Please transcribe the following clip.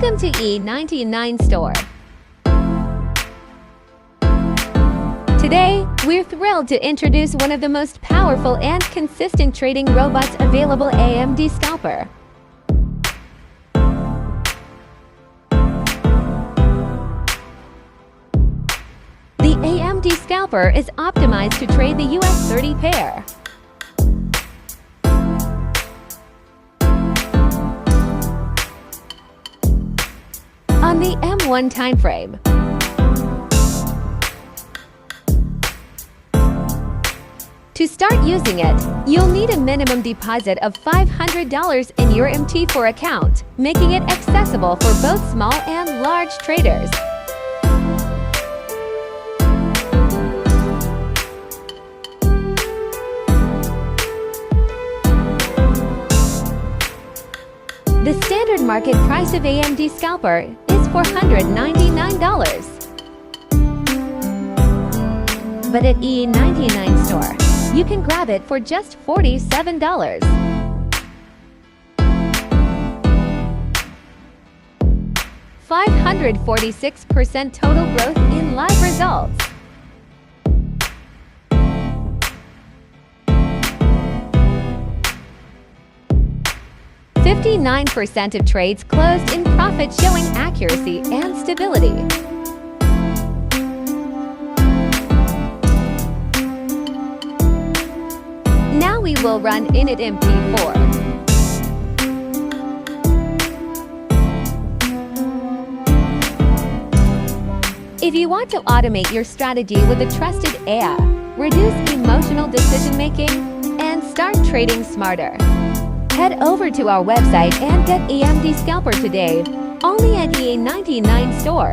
Welcome to E99 Store. Today, we're thrilled to introduce one of the most powerful and consistent trading robots available, AMD Scalper. The AMD Scalper is optimized to trade the US30 pair. On the M1 timeframe. To start using it, you'll need a minimum deposit of $500 in your MT4 account, making it accessible for both small and large traders. The standard market price of AMD Scalper is $499. But at E99 Store, you can grab it for just $47. $546% total growth in live results. %of trades closed in profit, showing accuracy and stability. Now we will run Init MT4. If you want to automate your strategy with a trusted AI, reduce emotional decision-making, and start trading smarter, head over to our website and get AMD Scalper today, only at E99 Store.